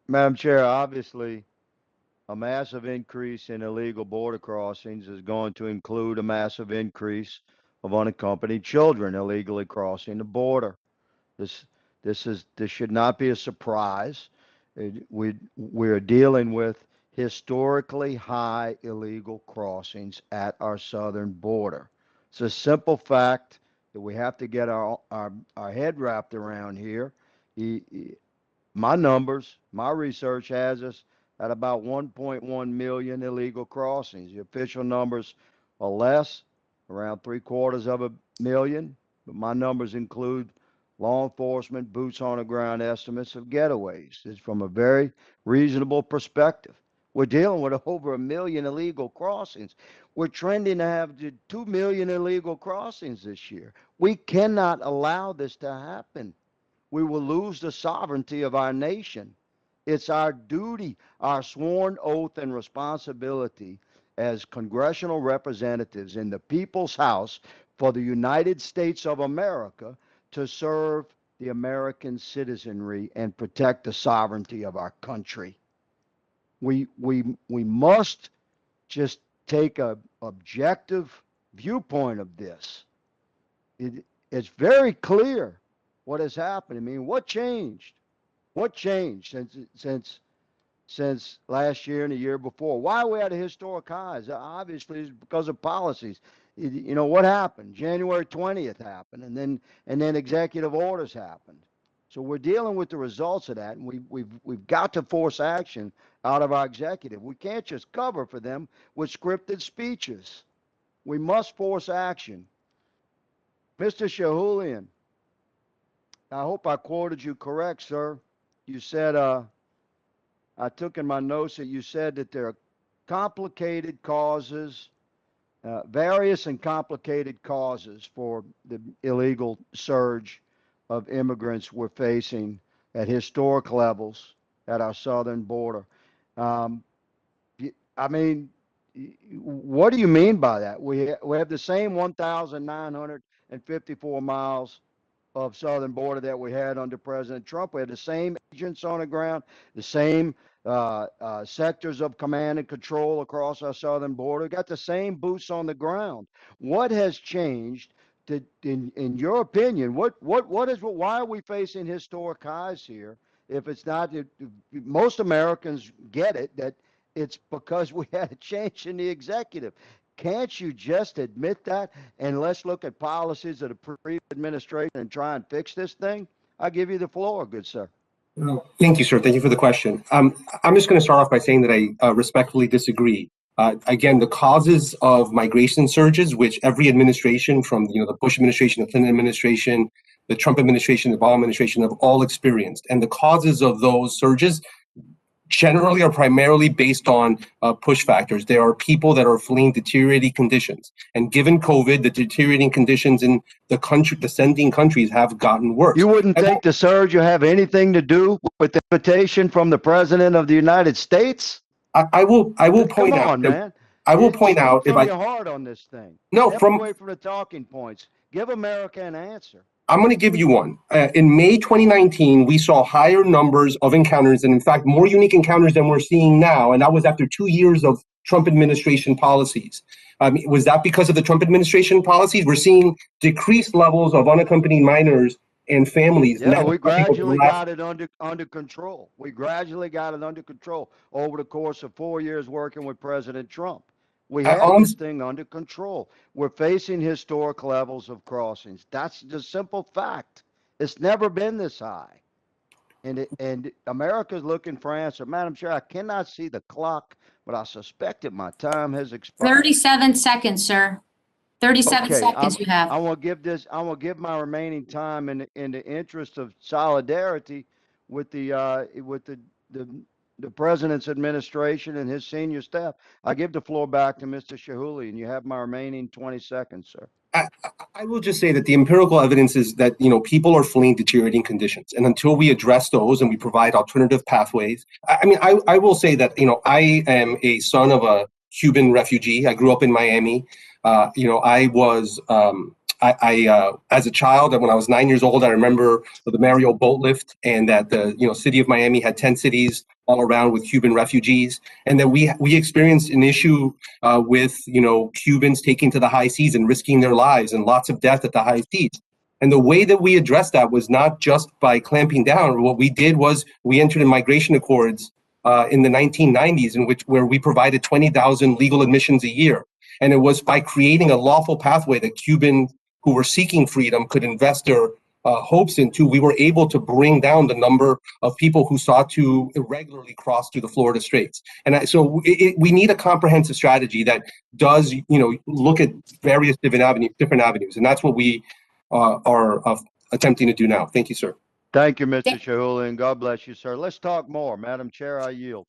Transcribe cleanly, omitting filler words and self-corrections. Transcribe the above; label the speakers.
Speaker 1: Madam Chair, obviously, a massive increase in illegal border crossings is going to include a massive increase of unaccompanied children illegally crossing the border. This this should not be a surprise. We're dealing with historically high illegal crossings at our southern border. It's a simple fact that we have to get our head wrapped around here. My numbers, my research has us at about 1.1 million illegal crossings. The official numbers are less, around three-quarters of a million, but my numbers include law enforcement, boots on the ground estimates of getaways. It's from a very reasonable perspective. We're dealing with over a million illegal crossings. We're trending to have 2 million illegal crossings this year. We cannot allow this to happen. We will lose the sovereignty of our nation. It's our duty, our sworn oath and responsibility as congressional representatives in the people's house for the United States of America to serve the American citizenry and protect the sovereignty of our country. We must just take a objective viewpoint of this. It's very clear what has happened. I mean, what changed? What changed since last year and the year before? Why are we at a historic highs? Obviously, it's because of policies. You know what happened? January 20th happened, and then executive orders happened. So we're dealing with the results of that, and we've got to force action out of our executive. We can't just cover for them with scripted speeches. We must force action. Mr. Shahoulian, I hope I quoted you correct, sir. You said, I took in my notes that you said that there are complicated causes, various and complicated causes for the illegal surge of immigrants we're facing at historic levels at our southern border. Um, I mean, what do you mean by that? We have the same 1,954 miles of southern border that we had under President Trump. We had the same agents on the ground, the same sectors of command and control across our southern border. We got the same boots on the ground. What has changed? In your opinion, why are we facing historic highs here? If it's not, most Americans get it that it's because we had a change in the executive. Can't you just admit that? And let's look at policies of the previous administration and try and fix this thing. I'll give you the floor, good sir.
Speaker 2: Well, thank you, sir. Thank you for the question. I'm just going to start off by saying that I respectfully disagree. Again, the causes of migration surges, which every administration, from the Bush administration, the Clinton administration, the Trump administration, the Obama administration, have all experienced, and the causes of those surges generally are primarily based on push factors. There are people that are fleeing deteriorating conditions, and given COVID, the deteriorating conditions in the sending countries have gotten worse.
Speaker 1: You wouldn't think the surge will have anything to do with the invitation from the President of the United States?
Speaker 2: I will point
Speaker 1: Come
Speaker 2: out.
Speaker 1: on, man.
Speaker 2: I will point out
Speaker 1: if your heart on this thing.
Speaker 2: No,
Speaker 1: Step away from the talking points. Give America an answer.
Speaker 2: I'm going to give you one. In May 2019, we saw higher numbers of encounters, and in fact, more unique encounters than we're seeing now. And that was after 2 years of Trump administration policies. Was that because of the Trump administration policies? We're seeing decreased levels of unaccompanied minors and families.
Speaker 1: Yeah, we gradually got it under control. We gradually got it under control over the course of 4 years working with President Trump. We have this thing under control. We're facing historic levels of crossings. That's the simple fact. It's never been this high. And America's looking for answer. Madam Chair, I cannot see the clock, but I suspect that my time has expired.
Speaker 3: 37 seconds, sir. 37 seconds you have.
Speaker 1: I want to give my remaining time in the interest of solidarity with the president's administration and his senior staff. I give the floor back to Mr. Shahoulian. You have my remaining 20 seconds, sir.
Speaker 2: I will just say that the empirical evidence is that people are fleeing deteriorating conditions, and until we address those and we provide alternative pathways, I will say that I am a son of a Cuban refugee. I grew up in Miami. I was as a child, and when I was 9 years old, I remember the Mario boat lift, and that the city of Miami had 10 cities all around with Cuban refugees, and that we experienced an issue with Cubans taking to the high seas and risking their lives, and lots of death at the high seas. And the way that we addressed that was not just by clamping down. What we did was we entered in migration accords in the 1990s, where we provided 20,000 legal admissions a year. And it was by creating a lawful pathway that Cubans who were seeking freedom could invest their hopes into. We were able to bring down the number of people who sought to irregularly cross through the Florida Straits. And so we need a comprehensive strategy that does, look at various different avenues. And that's what we are attempting to do now. Thank you, sir.
Speaker 1: Thank you, Mr. Shahoulian. God bless you, sir. Let's talk more. Madam Chair, I yield.